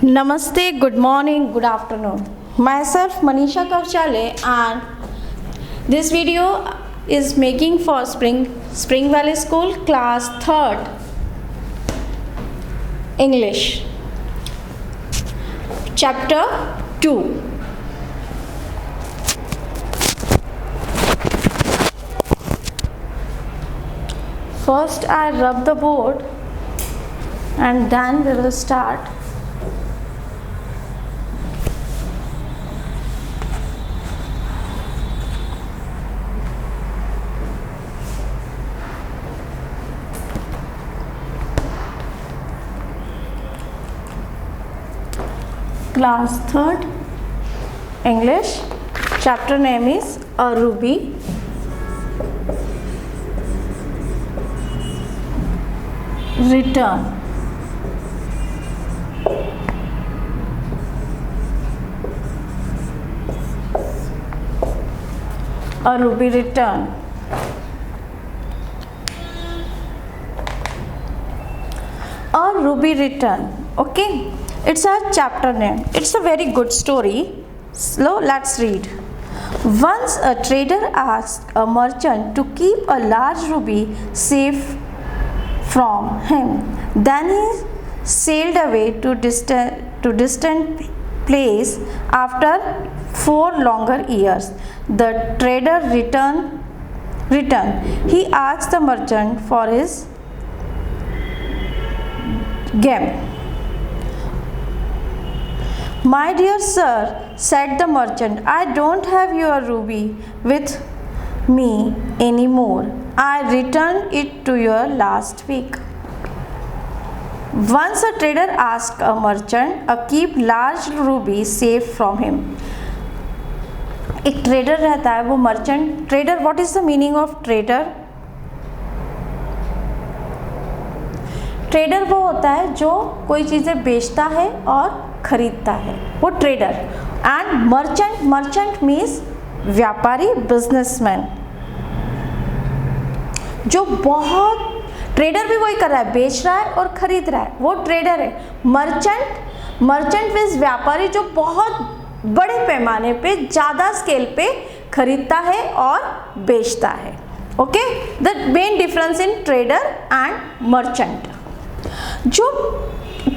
Namaste, good morning, good afternoon. Myself Manisha Kavchale and this video is making for Spring Valley School class 3rd English chapter 2. First I rub the board and then we will start. Class 3rd English, chapter name is A Ruby. Return. A Ruby return. A Ruby return. Okay. It's a chapter name. It's a very good story. So let's read. Once a trader asked a merchant to keep a large ruby safe from him. Then he sailed away to distant place after 4 longer years. The trader returned. He asked the merchant for his gem. My dear sir, said the merchant, I don't have your ruby with me anymore. I returned it to you last week. Once a trader asked a merchant to keep large ruby safe from him. एक trader रहता है, वो merchant trader. What is the meaning of trader? Trader वो होता है जो कोई चीज़ें बेचता है और खरीदता है, वो ट्रेडर. एंड मर्चेंट मीन्स व्यापारी, बिजनेसमैन. जो बहुत ट्रेडर भी वही कर रहा है, बेच रहा है और खरीद रहा है, वो ट्रेडर है. मर्चेंट मीन्स व्यापारी जो बहुत बड़े पैमाने पे, ज़्यादा स्केल पे खरीदता है और बेचता है. Okay, the main difference in trader and merchant. जो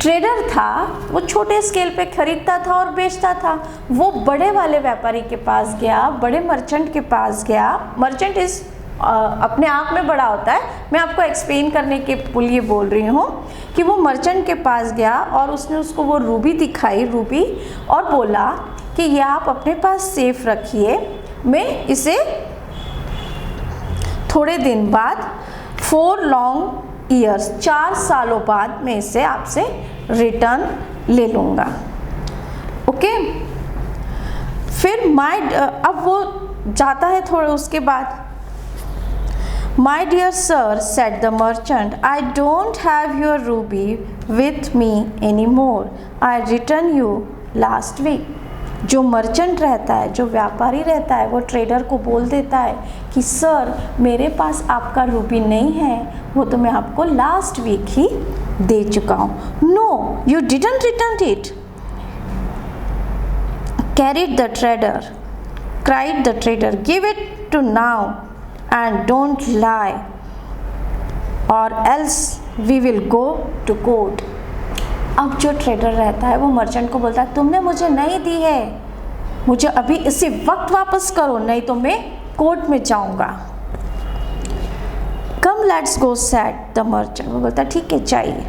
ट्रेडर था वो छोटे स्केल पे खरीदता था और बेचता था. वो बड़े वाले व्यापारी के पास गया, बड़े मर्चेंट के पास गया. मर्चेंट इस अपने आप में बड़ा होता है. मैं आपको एक्सप्लेन करने के लिए बोल रही हूँ कि वो मर्चेंट के पास गया और उसने उसको वो रूबी दिखाई, रूबी, और बोला कि ये आप अपने पास सेफ रखिए, मैं इसे थोड़े दिन बाद 4 लॉन्ग ईयर्स, 4 सालों बाद मैं इसे आपसे रिटर्न ले लूँगा. ओके. फिर अब वो जाता है थोड़े उसके बाद. My dear sir, said the merchant, I don't have your ruby with me anymore. I returned you last week. जो मर्चेंट रहता है, जो व्यापारी रहता है, वो ट्रेडर को बोल देता है कि सर मेरे पास आपका रूबी नहीं है, वो तो मैं आपको लास्ट वीक ही दे चुका हूँ. No, you didn't return it, carried the trader, cried the trader, give it to now and don't lie or else we will go to court. अब जो ट्रेडर रहता है वो मर्चेंट को बोलता है तुमने मुझे नहीं दी है, मुझे अभी इसी वक्त वापस करो, नहीं तो मैं कोर्ट में जाऊंगा. Come let's go, said the merchant. वो बोलता है ठीक है चाहिए.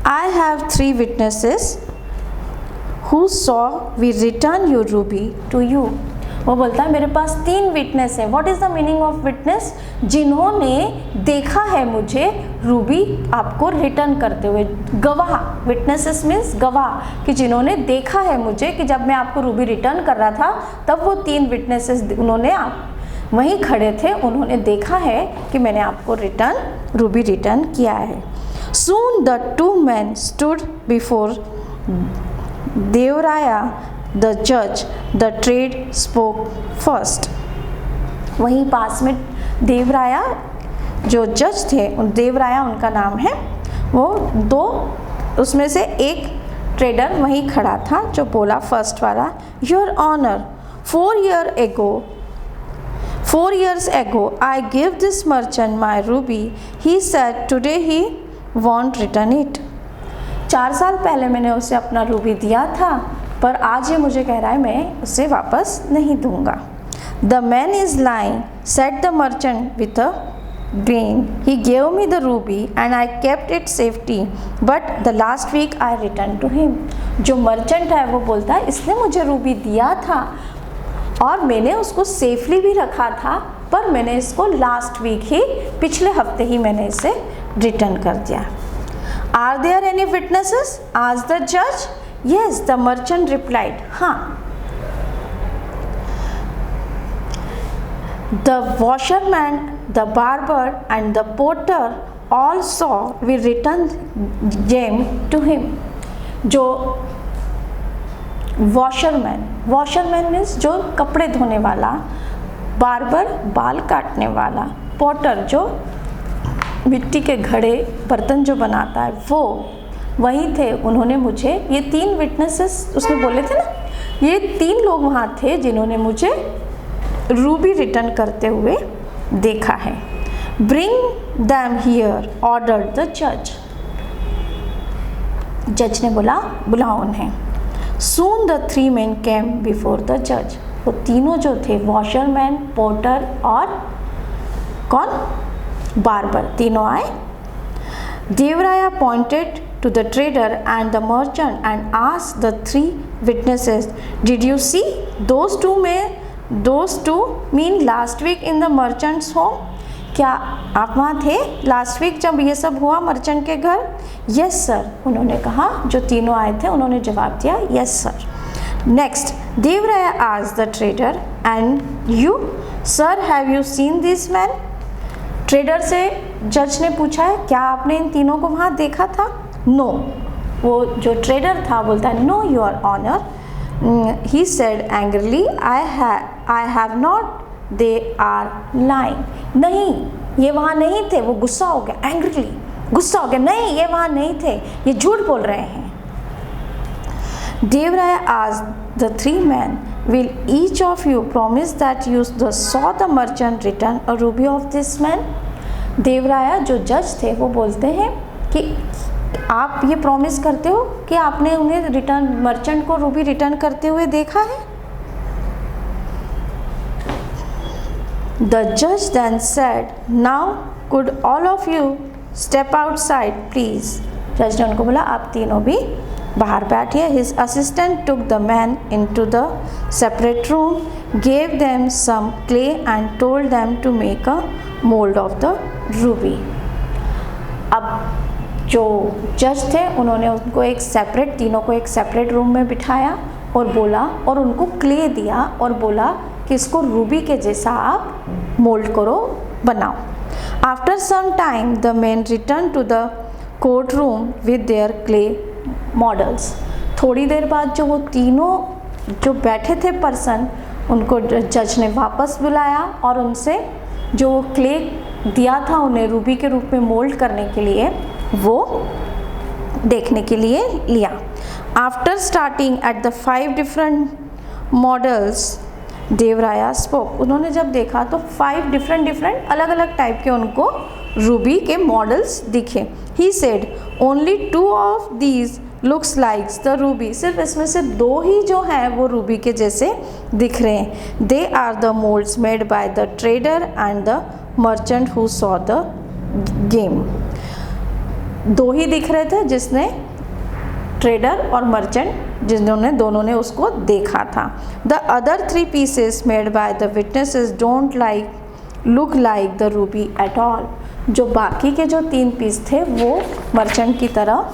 I have 3 witnesses who saw we return your ruby to you. वो बोलता है मेरे पास 3 विटनेस है. What is the meaning of witness? जिन्होंने देखा है मुझे रूबी आपको रिटर्न करते हुए. गवाह, विटनेसेस मीन्स गवाह, कि जिन्होंने देखा है मुझे कि जब मैं आपको रूबी रिटर्न कर रहा था तब वो 3 विटनेसेस उन्होंने वहीं खड़े थे, उन्होंने देखा है कि मैंने आपको रूबी रिटर्न किया है. Soon the 2 men stood before देवराया the judge. The trade spoke first. वहीं पास में देवराया जो जज थे, देवराया उनका नाम है, वो 2 उसमें से एक ट्रेडर वहीं खड़ा था जो बोला फर्स्ट वाला, your honour 4 years ago I gave this merchant my ruby. He said today he won't return it. 4 साल पहले मैंने उसे अपना रूबी दिया था, पर आज ये मुझे कह रहा है मैं उसे वापस नहीं दूंगा. The man is lying, said the merchant with a grin. He gave me the ruby and I kept it safety, but the last week I returned to him. जो मर्चेंट है वो बोलता है इसने मुझे रूबी दिया था और मैंने उसको सेफली भी रखा था, पर मैंने इसको लास्ट वीक ही, पिछले हफ्ते ही मैंने इसे रिटर्न कर दिया. Are there any witnesses? Asked the जज. Yes, the merchant replied. हाँ. The washerman, the barber and the porter all saw we returned them to him. जो वॉशरमैन मीन्स जो कपड़े धोने वाला, बार्बर बाल काटने वाला, पोटर जो मिट्टी के घड़े बर्तन जो बनाता है वो वही थे. उन्होंने मुझे, ये 3 विटनेसेस उसने बोले थे ना, ये 3 लोग वहाँ थे जिन्होंने मुझे रूबी रिटर्न करते हुए देखा है. Bring them here ordered the जज. जज ने बोला बुलाओ उन्हें. Soon the 3 men came before the जज. वो तीनों जो थे, वॉशरमैन, पोर्टर और कौन, बार्बर, तीनों आए. देवराया pointed to the trader and the merchant and asked the 3 witnesses, did you see those two men? Those two mean last week in the merchant's home. क्या आप वहाँ थे लास्ट वीक जब ये सब हुआ मर्चेंट के घर? यस सर, उन्होंने कहा. जो तीनों आए थे उन्होंने जवाब दिया यस सर. नेक्स्ट, देवराया asked the trader and you sir have you seen this man. Trader से जज ने पूछा है क्या आपने इन तीनों को वहाँ देखा था? नो. वो जो ट्रेडर था बोलता है no your honour. He said angrily, I have not. They are lying. नहीं, ये वहाँ नहीं थे. वो गुस्सा हो गया, angrily गुस्सा हो गया, नहीं ये वहाँ नहीं थे, ये झूठ बोल रहे हैं. देवराया asked the 3 men, will each of you promise that you saw the merchant return a ruby of this man? देवराया जो जज थे वो बोलते हैं कि आप ये प्रॉमिस करते हो कि आपने उन्हें रिटर्न, मर्चेंट को रूबी रिटर्न करते हुए देखा है? The judge then said, now could all of you step outside please. जज ने उनको बोला आप तीनों भी बाहर बैठिए. His assistant took the men into the separate room, gave them some clay and told them to make a mold of the ruby. अब जो जज थे उन्होंने उनको एक सेपरेट, तीनों को एक सेपरेट रूम में बिठाया और बोला, और उनको क्ले दिया और बोला कि इसको रूबी के जैसा आप मोल्ड करो, बनाओ. After some time the men return to the court room with their clay models. थोड़ी देर बाद जो वो तीनों जो बैठे थे पर्सन, उनको जज ने वापस बुलाया और उनसे जो क्ले दिया था उन्हें रूबी के रूप में मोल्ड करने के लिए, वो देखने के लिए लिया. After starting at the 5 different models देवराया स्पोक. उन्होंने जब देखा तो 5 डिफरेंट अलग अलग टाइप के उनको रूबी के मॉडल्स दिखे. He said only 2 of these looks likes the Ruby. सिर्फ इसमें से 2 ही जो हैं वो रूबी के जैसे दिख रहे हैं. They are the moulds made by the trader and the merchant who saw the game. 2 ही दिख रहे थे जिसने ट्रेडर और मर्चेंट जिन्होंने दोनों ने उसको देखा था. The other 3 pieces made by the witnesses don't look like the Ruby at all. जो बाकी के जो 3 पीस थे वो मर्चेंट की तरह,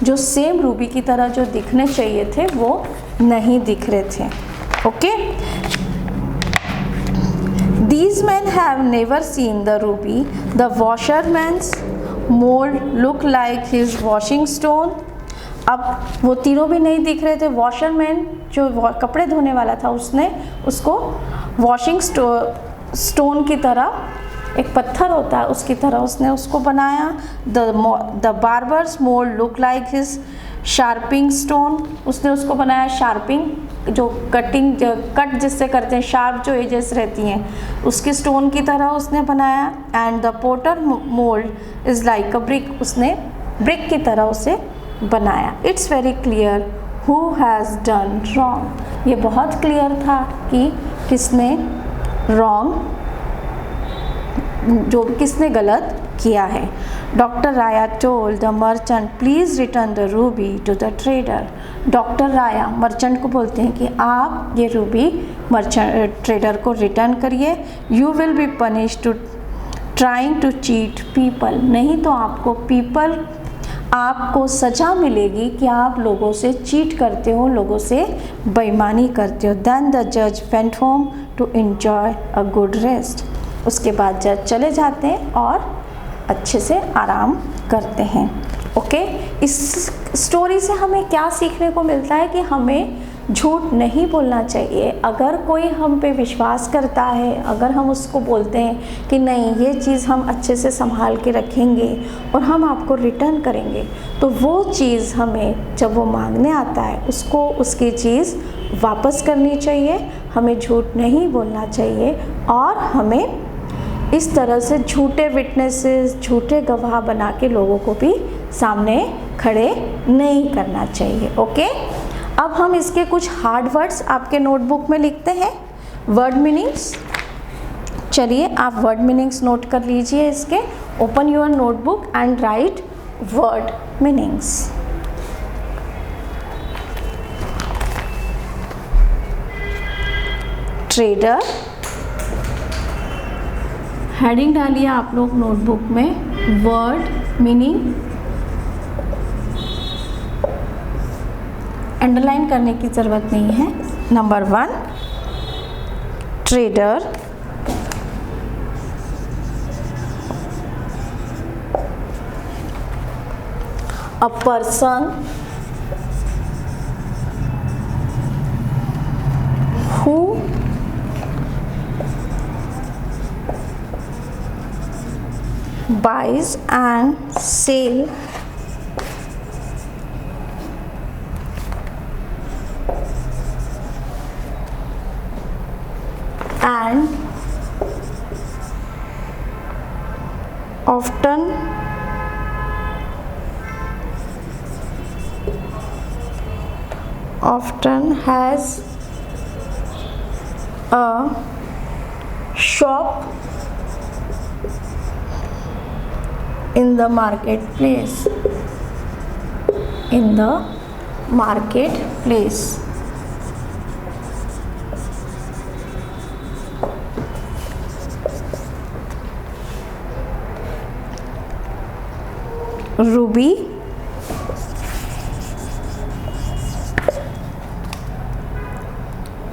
जो सेम रूबी की तरह जो दिखने चाहिए थे वो नहीं दिख रहे थे. Okay. These men have never seen the ruby. The washerman's mold look like his washing stone. अब वो तीनों भी नहीं दिख रहे थे. वॉशरमैन जो कपड़े धोने वाला था उसने उसको वॉशिंग स्टोन की तरह, एक पत्थर होता है उसकी तरह उसने उसको बनाया. The barbers mould look like his sharping stone, उसने उसको बनाया शार्पिंग, जो कट जिससे करते हैं, शार्प जो एजेस रहती हैं उसकी स्टोन की तरह उसने बनाया। And the potter mould is like a brick, उसने ब्रिक की तरह उसे बनाया। It's very clear who has done wrong, ये बहुत क्लियर था कि किसने रॉन्ग, जो किसने गलत किया है। Doctor Raya told the merchant please return the ruby to the trader. Doctor Raya merchant को बोलते हैं कि आप ये रूबी ट्रेडर को रिटर्न करिए। You will be punish to trying to cheat people, नहीं तो आपको सज़ा मिलेगी कि आप लोगों से चीट करते हो, लोगों से बेईमानी करते हो। देन द जज went home to enjoy a good rest, उसके बाद जज चले जाते हैं और अच्छे से आराम करते हैं। ओके, इस स्टोरी से हमें क्या सीखने को मिलता है कि हमें झूठ नहीं बोलना चाहिए। अगर कोई हम पे विश्वास करता है, अगर हम उसको बोलते हैं कि नहीं ये चीज़ हम अच्छे से संभाल के रखेंगे और हम आपको रिटर्न करेंगे, तो वो चीज़ हमें जब वो मांगने आता है उसको उसकी चीज़ वापस करनी चाहिए। हमें झूठ नहीं बोलना चाहिए और हमें इस तरह से झूठे विटनेसेस, झूठे गवाह बना के लोगों को भी सामने खड़े नहीं करना चाहिए। ओके, अब हम इसके कुछ हार्ड वर्ड्स आपके नोटबुक में लिखते हैं, वर्ड मीनिंग्स। चलिए आप वर्ड मीनिंग्स नोट कर लीजिए इसके। Open your notebook and right word meanings. Trader, heading डालिए आप लोग नोटबुक में, वर्ड मीनिंग। अंडरलाइन करने की ज़रूरत नहीं है। Number 1, trader, a person who buys and sell and often has a shop in the marketplace. In the marketplace. Ruby,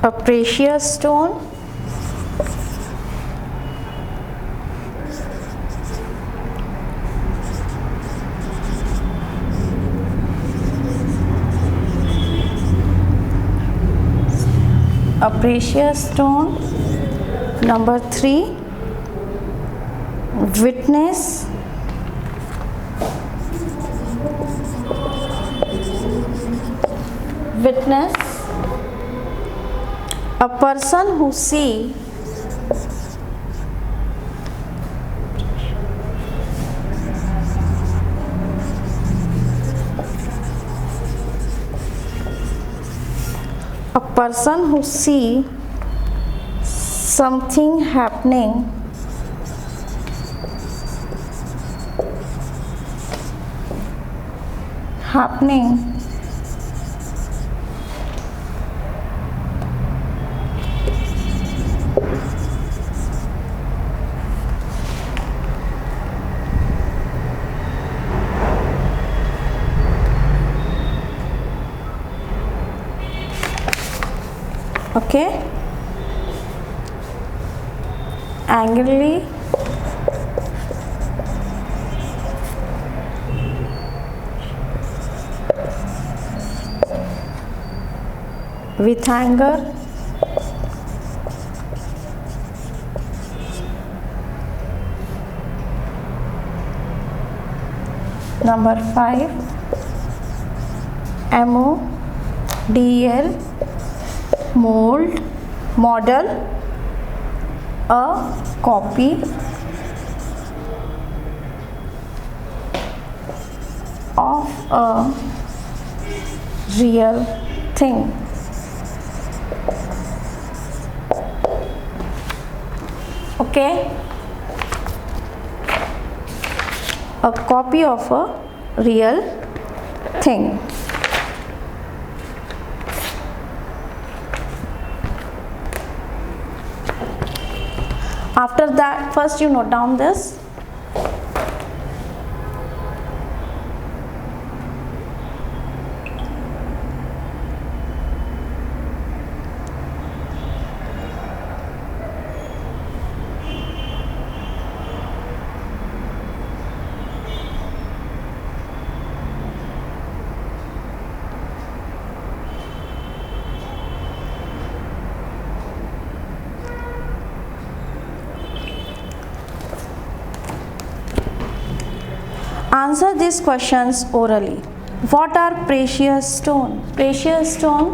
a precious stone. A precious stone. Number 3, witness, witness, a person who see something happening okay, angrily, with anger, number 5, MODL, mold, model, a copy of a real thing. Okay, a copy of a real thing. After that, first you note down this. Answer these questions orally. What are precious stone? Precious stone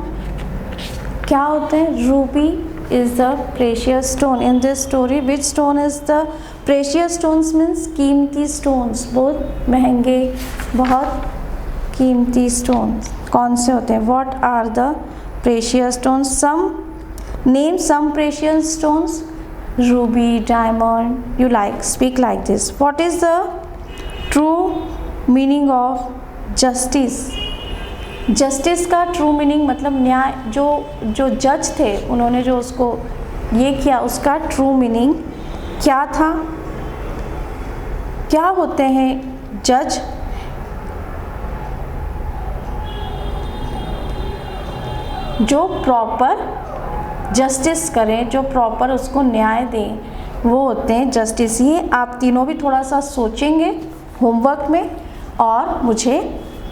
क्या होते हैं? Ruby is the precious stone. In this story, which stone is the precious stones? Means कीमती stones, बहुत महंगे, बहुत कीमती stones. कौन से होते हैं? What are the precious stones? Name some precious stones. Ruby, diamond. You like speak like this. What is the true meaning of justice? Justice का ट्रू मीनिंग मतलब न्याय, जो जज थे उन्होंने जो उसको ये किया, उसका ट्रू मीनिंग क्या था? क्या होते हैं जज? जो प्रॉपर जस्टिस करें, जो प्रॉपर उसको न्याय दें, वो होते हैं जस्टिस। ये आप तीनों भी थोड़ा सा सोचेंगे होमवर्क में और मुझे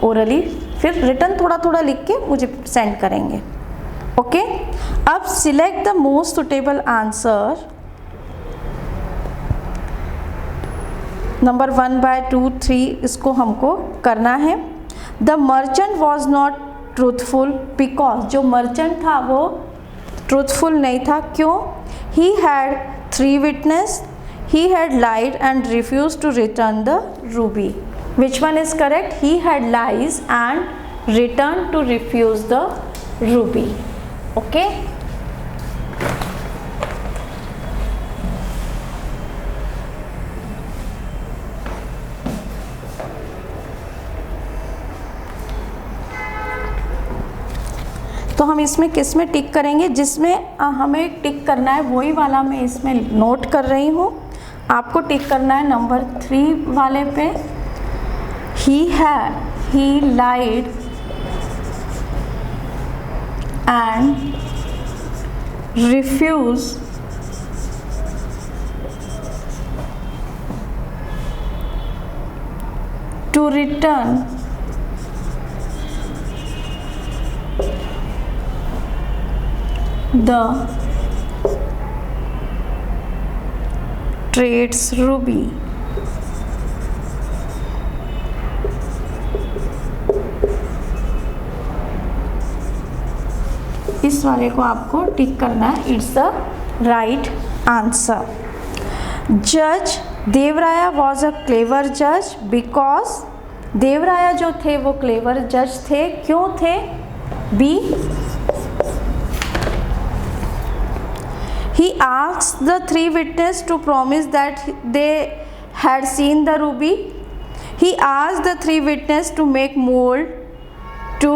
ओरली फिर रिटर्न थोड़ा थोड़ा लिख के मुझे सेंड करेंगे। ओके, अब select the most suitable answer. Number 1 by 2 3 इसको हमको करना है। The merchant was not truthful because, जो मर्चेंट था वो ट्रूथफुल नहीं था। क्यों? He had 3 witness, he had lied and refused to return the ruby. Which one is correct? He had lies and returned to refuse the ruby. Okay, तो हम इसमें किस में टिक करेंगे? जिसमें हमें टिक करना है वही वाला मैं इसमें नोट कर रही हूँ। आपको टिक करना है नंबर 3 वाले पे। he lied and refused to return the trades ruby. इस वाले को आपको टिक करना है, इट्स द राइट आंसर। जज देवराया वॉज अ क्लेवर जज बिकॉज, देवराया जो थे वो क्लेवर जज थे। क्यों थे? B, he asked the 3 witnesses to promise that they had seen the ruby. He asked the 3 witnesses to make mold to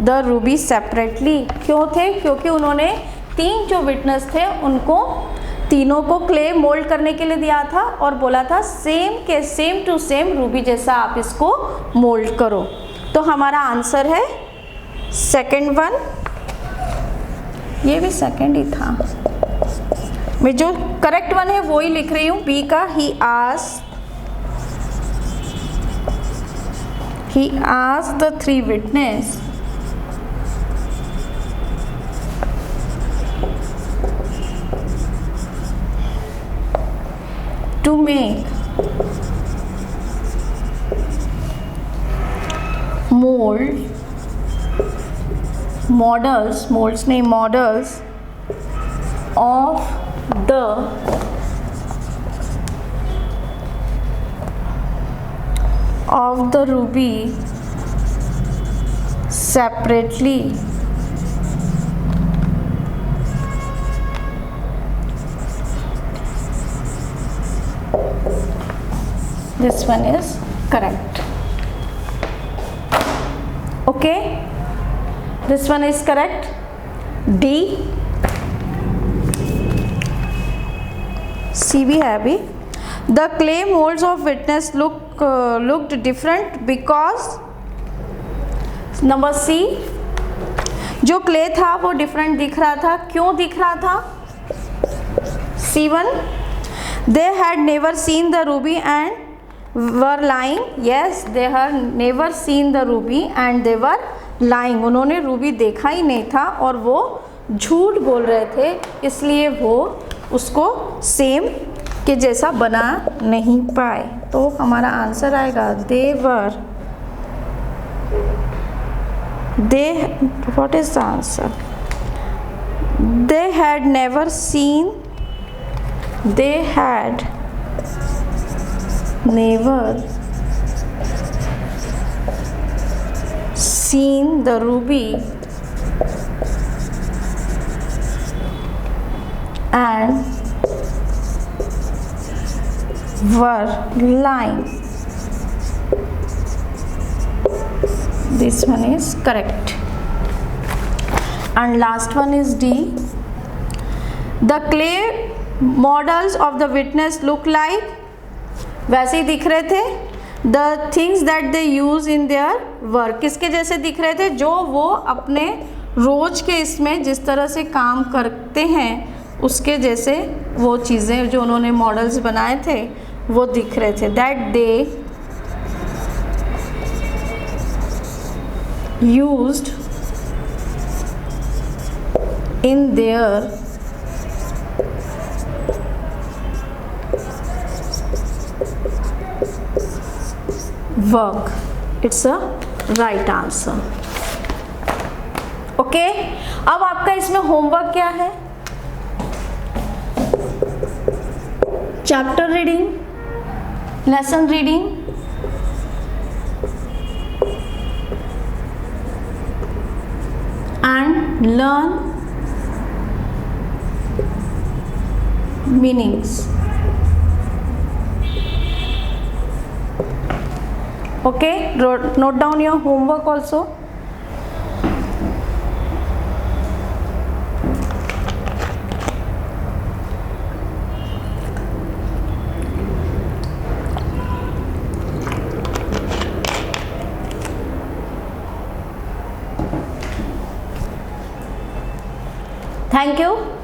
the ruby separately. क्यों थे? क्योंकि उन्होंने 3 जो विटनेस थे उनको तीनों को क्ले मोल्ड करने के लिए दिया था और बोला था सेम टू सेम रूबी जैसा आप इसको मोल्ड करो। तो हमारा आंसर है सेकंड वन। ये भी सेकंड ही था, मैं जो करेक्ट वन है वो ही लिख रही हूँ, बी का। He asked the 3 witnesses to make mold models, moulds नहीं, models of the ruby separately this one is correct. Okay, this one is correct. D, C भी है अभी. The clay molds of witness looked different because, number C, जो clay था वो different दिख रहा था. क्यों दिख रहा था? C1, they had never seen the ruby and were lying. Yes, they had never seen the ruby and they were lying. उन्होंने रूबी देखा ही नहीं था और वो झूठ बोल रहे थे, इसलिए वो उसको सेम के जैसा बना नहीं पाए. तो हमारा आंसर आएगा what is the answer? They had never seen the ruby and were lying. This one is correct. And last one is D. The clay models of the witness look like, वैसे ही दिख रहे थे. The things that they use in their work, किसके जैसे दिख रहे थे? जो वो अपने रोज के इसमें जिस तरह से काम करते हैं उसके जैसे वो चीज़ें जो उन्होंने मॉडल्स बनाए थे वो दिख रहे थे. That they used in their work. It's a right answer. Okay, अब आपका इसमें होमवर्क क्या है? Chapter reading, lesson reading, and learn meanings. Okay, note down your homework also. Thank you.